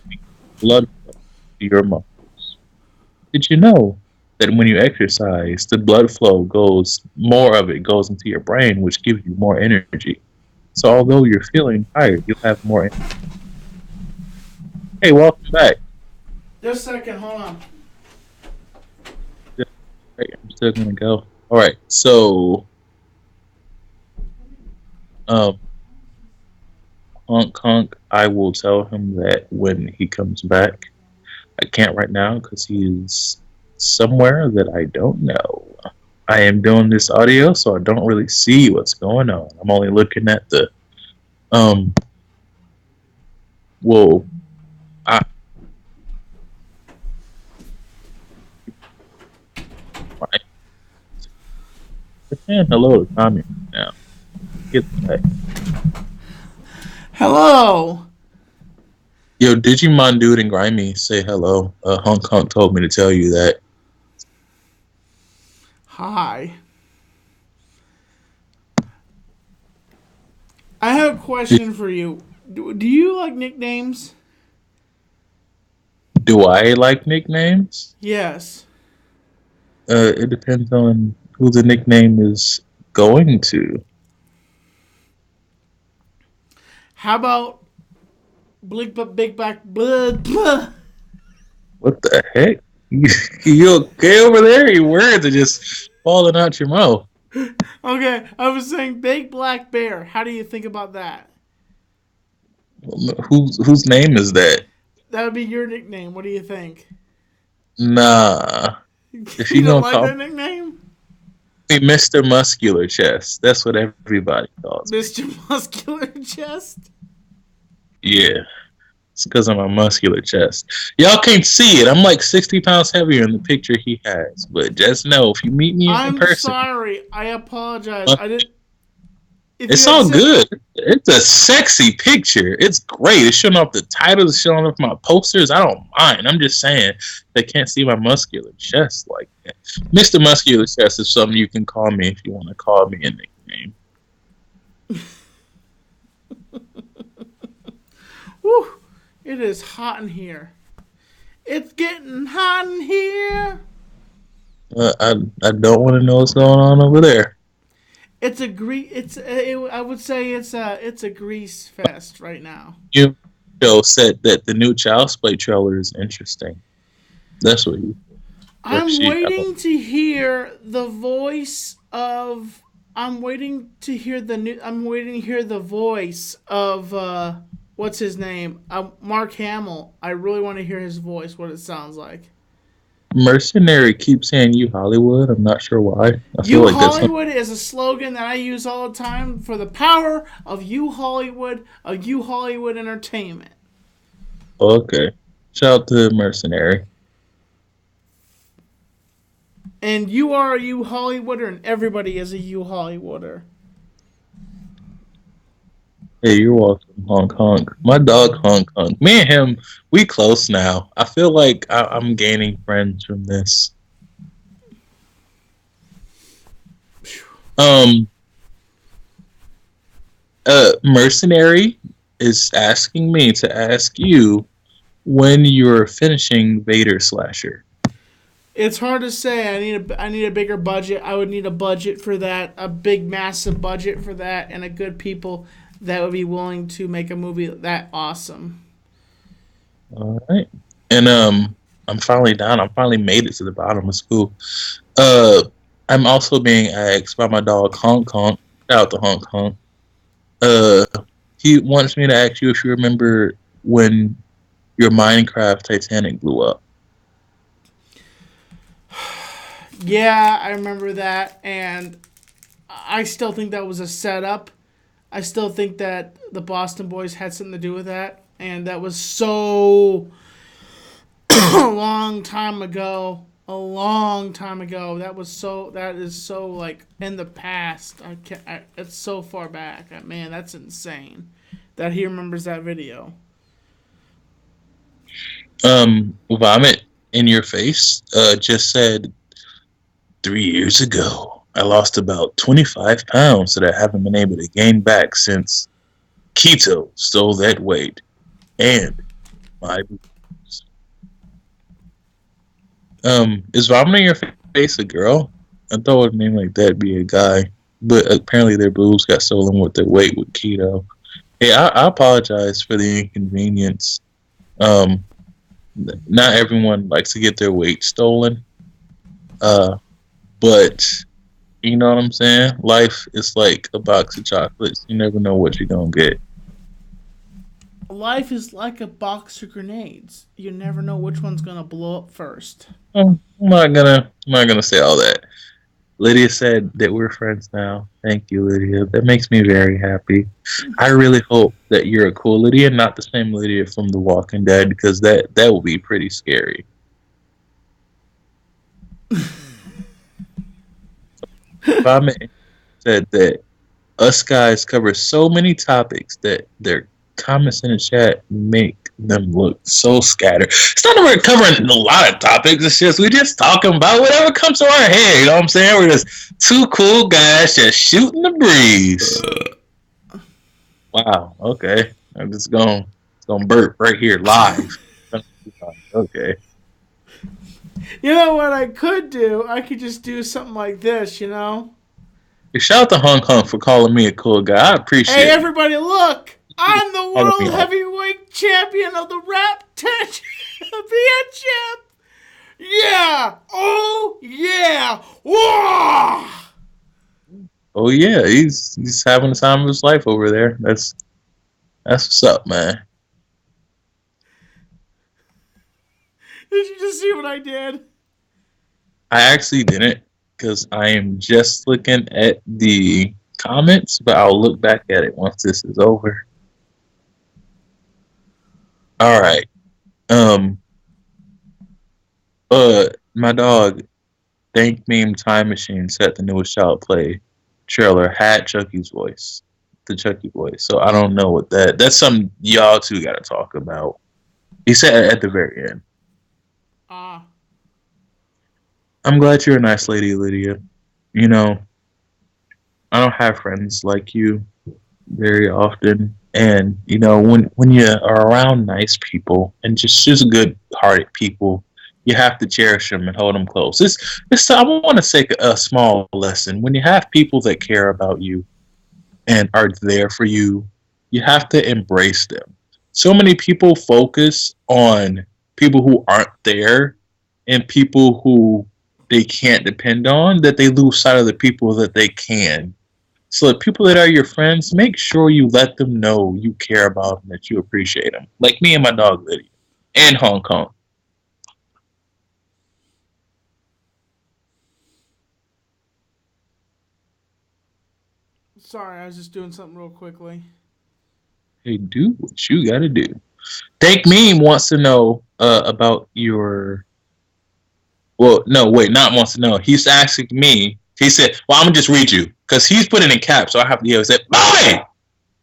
make blood flow to your muscles. Did you know that when you exercise, the blood flow goes, more of it goes into your brain, which gives you more energy? So although you're feeling tired, you'll have more energy. Hey, welcome back. Just a second, hold on. Right, I'm still gonna go. All right, so um, honk, I will tell him that when he comes back. I can't right now because he's somewhere that I don't know. I am doing this audio, so I don't really see what's going on. I'm only looking at the um. Whoa, I right. Saying hello to Tommy now. Get back. Hello. Yo, Digimon Dude and Grimy say hello. Hong Kong told me to tell you that. Hi. I have a question for you. Do you like nicknames? Do I like nicknames? Yes. It depends on who the nickname is going to. How about Big Back Blah? What the heck? You okay over there? Your words are just falling out your mouth. Okay, I was saying Big Black Bear. How do you think about that? Whose name is that? That would be your nickname. What do you think? Nah. If You you don't gonna like call that nickname? me Mr. Muscular Chest, that's what everybody calls me. Mr. Muscular Chest? Yeah, it's because of my muscular chest. Y'all can't see it. I'm like 60 pounds heavier in the picture he has. But just know, if you meet me in I'm person, sorry. I apologize. I didn't. If you it's had all said. good. It's a sexy picture. It's great. It's showing off the titles, it's showing off my posters. I don't mind. I'm just saying they can't see my muscular chest like that. Mr. Muscular Chest is something you can call me if you want to call me a nickname. Whew, it is hot in here. It's getting hot in here. I don't want to know what's going on over there. It's a I would say it's a grease fest right now. You Joe said that the new Child's Play trailer is interesting. That's what you or I'm she. I don't. waiting to hear the voice of. I'm waiting to hear the new. I'm waiting to hear the voice of what's his name? Mark Hamill. I really want to hear his voice. What it sounds like. Mercenary keeps saying you Hollywood. I'm not sure why. I feel You like that's not Hollywood is a slogan that I use all the time for the power of you Hollywood entertainment. okay. Shout out to Mercenary. And you are a you Hollywooder, and everybody is a you Hollywooder. Hey, you're welcome, Hong Kong. My dog Hong Kong. Me and him, we close now. I feel like I'm gaining friends from this. Um, Mercenary is asking me to ask you when you're finishing Vader Slasher. It's hard to say. I need a bigger budget. I would need a budget for that, a big massive budget for that, and a good people that would be willing to make a movie that awesome. All right. And I'm finally down. I finally made it to the bottom of school. Uh I'm also being asked by my dog Hong Kong. Shout out to Hong Kong. Uh he wants me to ask you if you remember when your Minecraft Titanic blew up. Yeah, I remember that, and I still think that was a setup. I still think that the Boston boys had something to do with that. and that was so a long time ago. A long time ago. That was so. That is so like in the past. I can't. It's so far back. Man, that's insane. That he remembers that video. Vomit in your face. Just said 3 years ago. I lost about 25 pounds that I haven't been able to gain back since keto stole that weight. And my is vomit in your face a girl? I thought a name like that be a guy, but apparently their boobs got stolen with their weight with keto. Hey, I apologize for the inconvenience. Um, Not everyone likes to get their weight stolen. But you know what I'm saying? Life is like a box of chocolates. You never know what you're gonna get. Life is like a box of grenades. You never know which one's gonna blow up first. I'm not gonna say all that. Lydia said that we're friends now. Thank you, Lydia. That makes me very happy. I really hope that you're a cool Lydia, not the same Lydia from The Walking Dead, because that will be pretty scary. Vomit said that us guys cover so many topics that their comments in the chat make them look so scattered. It's not that we're covering a lot of topics. It's just we're just talking about whatever comes to our head. You know what I'm saying? We're just two cool guys just shooting the breeze. Wow. Okay. I'm just gonna burp right here live. Okay. You know what I could do? I could just do something like this, you know? Shout out to Hong Kong for calling me a cool guy. I appreciate Hey, it. everybody, look! I'm the Calling me world out. heavyweight champion of the rap championship! Yeah! Oh, yeah! Whoa! Oh yeah, he's having the time of his life over there. That's what's up, man. Did you just see what I did? I actually didn't because I am just looking at the comments, but I'll look back at it once this is over. All right. Um. My dog, Thank Meme Time Machine set the newest Child Play trailer had Chucky's voice, the Chucky voice. So I don't know what that's something y'all two got to talk about. He said it at the very end. Ah. I'm glad you're a nice lady, Lydia. You know, I don't have friends like you very often. And, you know, when you are around nice people and just good hearted people, you have to cherish them and hold them close. This I want to take a small lesson. When you have people that care about you and are there for you, you have to embrace them. So many people focus on people who aren't there and people who they can't depend on that they lose sight of the people that they can. So the people that are your friends, make sure you let them know you care about them, that you appreciate them. Like me and my dog Lydia, and Hong Kong. Sorry, I was just doing something real quickly. Hey, do what you gotta do. Take Meme wants to know about your. Well, no, wait, not wants to know. He's asking me. He said, "Well, I'm gonna just read you because he's putting in caps, so I have to hear." He said, "Boy,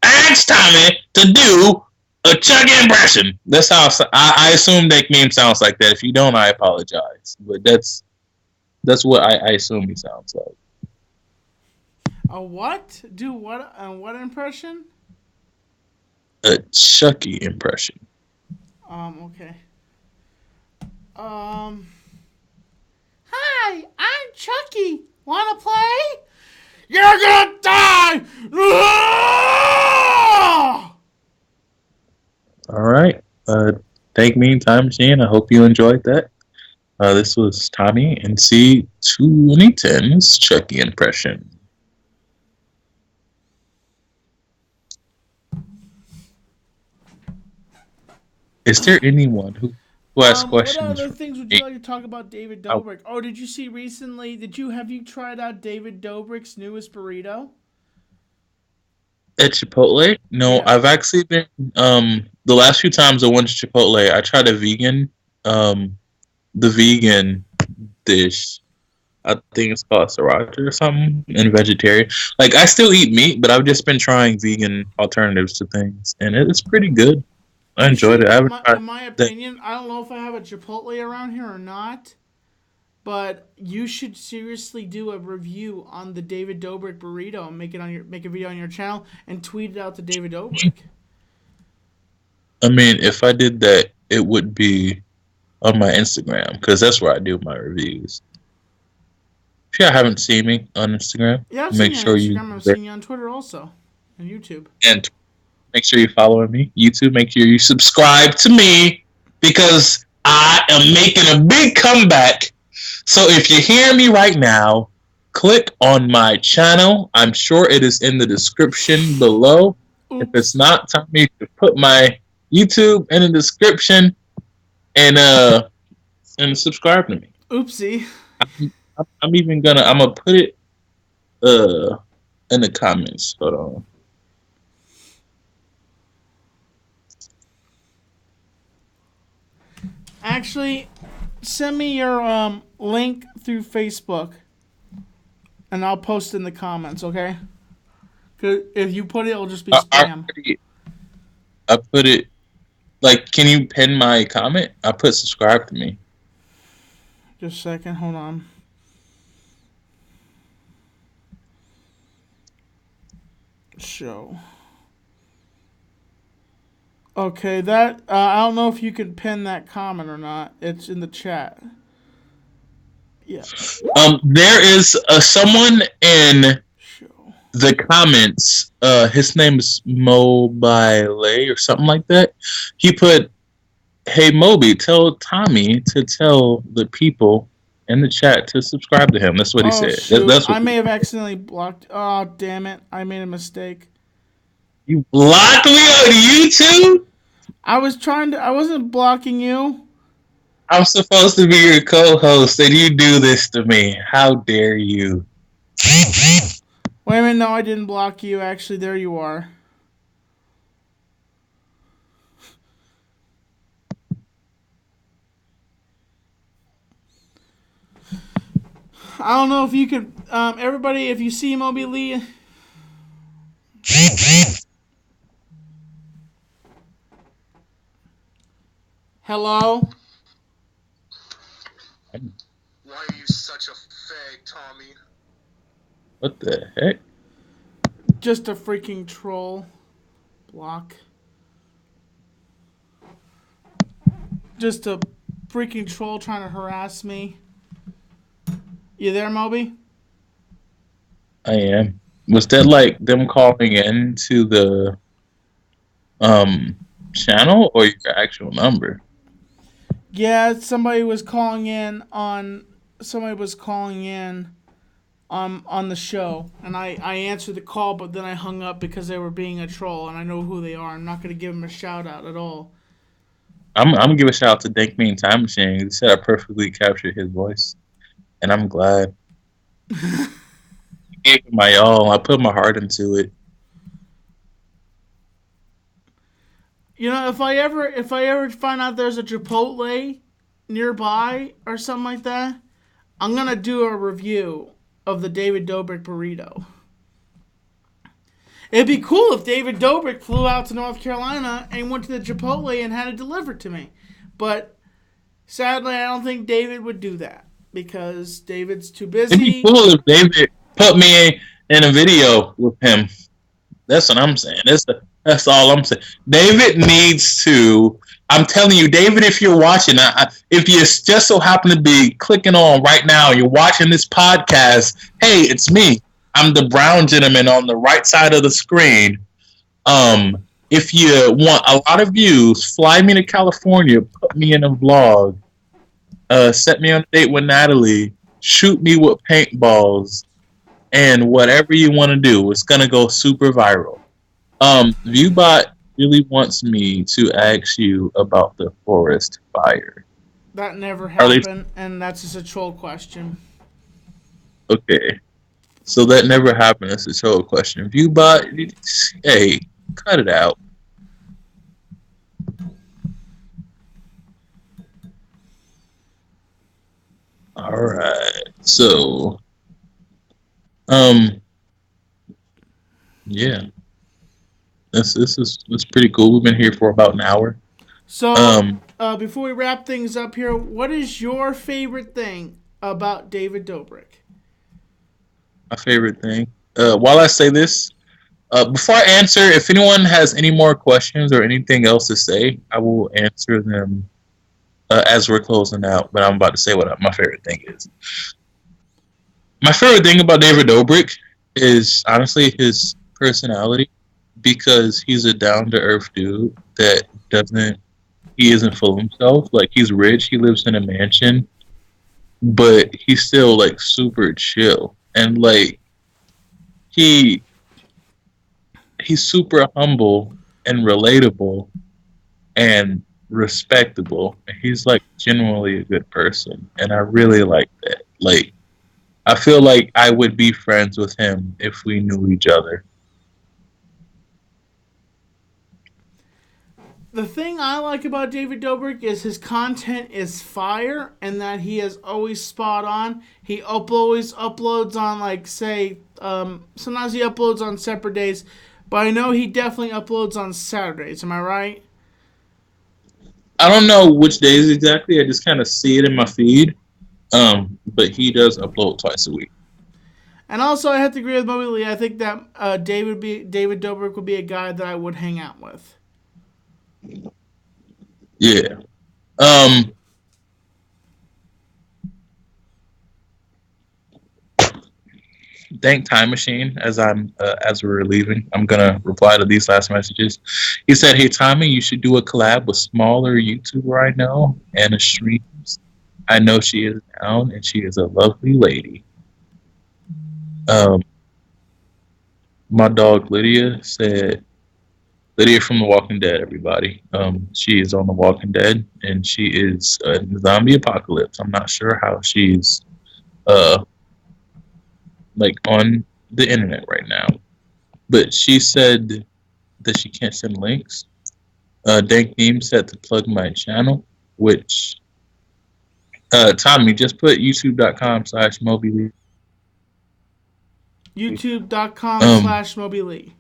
ask Tommy to do a Chucky impression." That's how I assume that Meme sounds like that. If you don't, I apologize, but that's what I assume he sounds like. A what? Do what? What impression? A Chucky impression. Okay. Hi, I'm Chucky. Wanna play? You're gonna die! All right. Thank me, Time Machine. I hope you enjoyed that. This was Tommy and C2010's Chucky impression. Is there anyone who has What questions? other things would you like to talk about David Dobrik? Oh, did you see recently? Have you tried out David Dobrik's newest burrito? At Chipotle? No, Yeah. I've actually been the last few times I went to Chipotle, I tried um the vegan dish. I think it's called sriracha or something, and vegetarian. Like I still eat meat, but I've just been trying vegan alternatives to things, and it's pretty good. I You enjoyed should, it. I haven't tried in my that. opinion, I don't know if I have a Chipotle around here or not, but you should seriously do a review on the David Dobrik burrito and make a video on your channel and tweet it out to David Dobrik. I mean, if I did that, it would be on my Instagram because that's where I do my reviews. If you haven't seen me on Instagram, Yeah, I've seen make you on sure you Instagram. I've seen you on Twitter also, and YouTube. and make sure you're following me. YouTube, make sure you subscribe to me because I am making a big comeback. So if you hear me right now, click on my channel. I'm sure it is in the description below. If it's Oops. not, tell me to put my YouTube in the description and subscribe to me. Oopsie. I'm gonna put it uh in the comments. Hold on. Actually, send me your link through Facebook, and I'll post it in the comments. Okay? 'Cause if you put it, it'll just be spam. I put it like, can you pin my comment? I put subscribe to me. Just a second. Hold on. Show. Okay, that I don't know if you can pin that comment or not. It's in the chat. Yeah. There is someone in Show. the comments. His name is Moby Ley or something like that. He put, "Hey Moby, tell Tommy to tell the people in the chat to subscribe to him." That's what he Oh said. shoot! That's I what may have accidentally blocked. Oh damn it! I made a mistake. you blocked me on YouTube. I was trying to. I wasn't blocking you. I'm supposed to be your co-host, and you do this to me. How dare you? Wait a minute. No, I didn't block you. Actually, there you are. I don't know if you could. Everybody, if you see Moby Ley. Hello? Why are you such a fag, Tommy? What the heck? Just a freaking troll. Block. Just a freaking troll trying to harass me. You there, Moby? I am. Was that like them calling in to the um channel or your actual number? Yeah, somebody was calling in on. Somebody was calling in on the show, and I answered the call, but then I hung up because they were being a troll, and I know who they are. I'm not gonna give them a shout out at all. I'm gonna give a shout out to Dank Mean Time Machine. He said I perfectly captured his voice, and I'm glad. I gave it my all. I put my heart into it. You know, if I ever find out there's a Chipotle nearby or something like that, I'm gonna do a review of the David Dobrik burrito. It'd be cool if David Dobrik flew out to North Carolina and went to the Chipotle and had it delivered to me. But sadly, I don't think David would do that because David's too It'd be busy. cool if David put me in a video with him. That's what I'm saying. That's all I'm saying. David needs to. I'm telling you, David, if you're watching, if you just so happen to be clicking on right now, you're watching this podcast. Hey, it's me. I'm the brown gentleman on the right side of the screen. If you want a lot of views, fly me to California, put me in a vlog, set me on a date with Natalie, shoot me with paintballs, and whatever you want to do, it's gonna go super viral. Viewbot really wants me to ask you about the forest fire. That never Are they happened, and that's just a troll question. okay? So that never happened. That's a total question. If you bought, hey, cut it out. All right. So, um, yeah, this is pretty cool. We've been here for about an hour. So, Um, before we wrap things up here, what is your favorite thing about David Dobrik? my favorite thing. While I say this, before I answer, if anyone has any more questions or anything else to say, I will answer them as we're closing out. But I'm about to say what my favorite thing is. My favorite thing about David Dobrik is honestly his personality because he's a down to earth dude that doesn't he isn't full of himself. Like he's rich, he lives in a mansion, but he's still like super chill and like he he's super humble and relatable and respectable. He's like genuinely a good person, and I really like that. Like I feel like I would be friends with him if we knew each other. The thing I like about David Dobrik is his content is fire and that he is always spot on. He always uploads on, like, say, sometimes he uploads on separate days, but I know he definitely uploads on Saturdays. Am I right? I don't know which days exactly. I just kind of see it in my feed. But he does upload twice a week. And also, I have to agree with Moby Ley. I think that David Dobrik would be a guy that I would hang out with. Yeah. Um, Thank Time Machine as we're leaving. I'm gonna reply to these last messages. He said, "Hey Tommy, you should do a collab with smaller YouTuber I know and a streams. I know she is down and she is a lovely lady." Um, my dog Lydia said, "Lydia from The Walking Dead, everybody. She is on The Walking Dead and she is a zombie apocalypse. I'm not sure how she's uh like on the internet right now, but she said that she can't send links. Dank Theme said to plug my channel, which Tommy just put youtube.com/Moby Ley. YouTube.com Um, slash Moby Ley.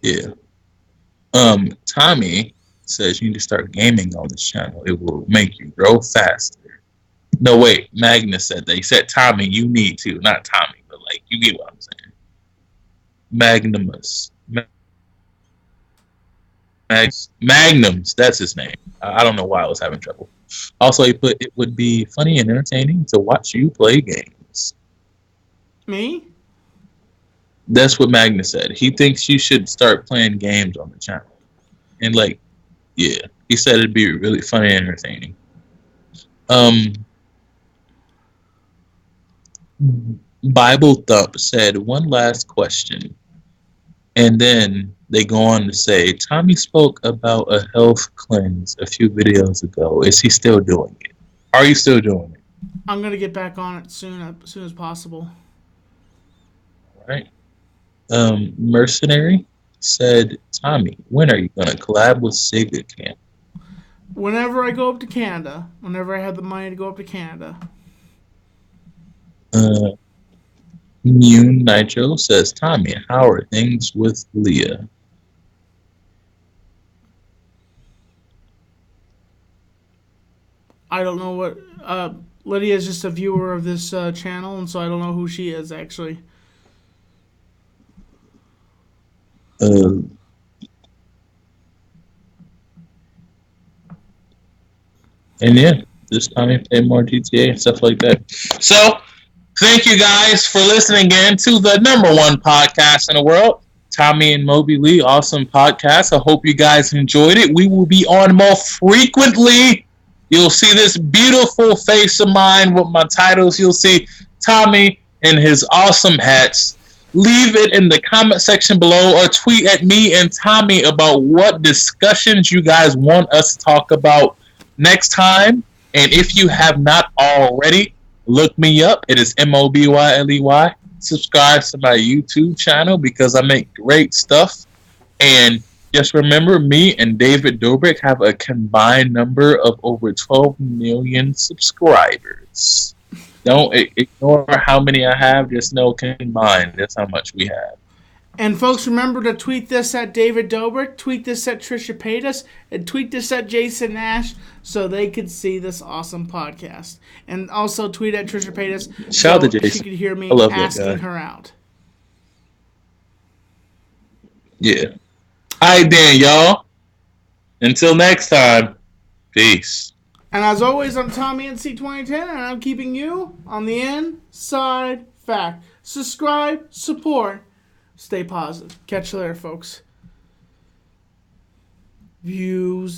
yeah. Tommy says you need to start gaming on this channel. It will make you grow faster. No, wait. Magnus said that. He said, Tommy, you need to. Not Tommy, but like, you get what I'm saying. Magnumus. Magnums. That's his name. I don't know why I was having trouble. Also, he put, it would be funny and entertaining to watch you play games. Me? That's what Magnus said. He thinks you should start playing games on the channel. And like, yeah, he said it'd be really funny and entertaining. Bible Thump said one last question, and then they go on to say Tommy spoke about a health cleanse a few videos ago. Is he still doing it? Are you still doing it? I'm going to get back on it soon as possible. All right. Mercenary said, Tommy, when are you gonna collab with Sega Camp? Whenever I go up to Canada, whenever I have the money to go up to Canada. Mune Nitro says, Tommy, how are things with Leah? I don't know what. Lydia is just a viewer of this channel, and so I don't know who she is actually. Uh, and yeah, this Tommy play more GTA and stuff like that. So, thank you guys for listening again to the #1 podcast in the world, Tommy and Moby Ley. Awesome podcast. I hope you guys enjoyed it. We will be on more frequently. You'll see this beautiful face of mine with my titles. You'll see Tommy in his awesome hats. Leave it in the comment section below or tweet at me and Tommy about what discussions you guys want us to talk about next time. And if you have not already, Look me up. It is Moby Ley. Subscribe to my YouTube channel because I make great stuff. And just remember, me and David Dobrik have a combined number of over 12 million subscribers. Don't ignore how many I have. Just know combined, that's how much we have. And folks, remember to tweet this at David Dobrik, tweet this at Trisha Paytas, and tweet this at Jason Nash so they could see this awesome podcast. And also tweet at Trisha Paytas Shout out so to Jason. she could hear me I love that asking guy. her out. Yeah. All right, then, y'all. Until next time, peace. And as always, I'm Tommy NC2010, and I'm keeping you on the inside fact. Subscribe, support, stay positive. Catch you later, folks. Views.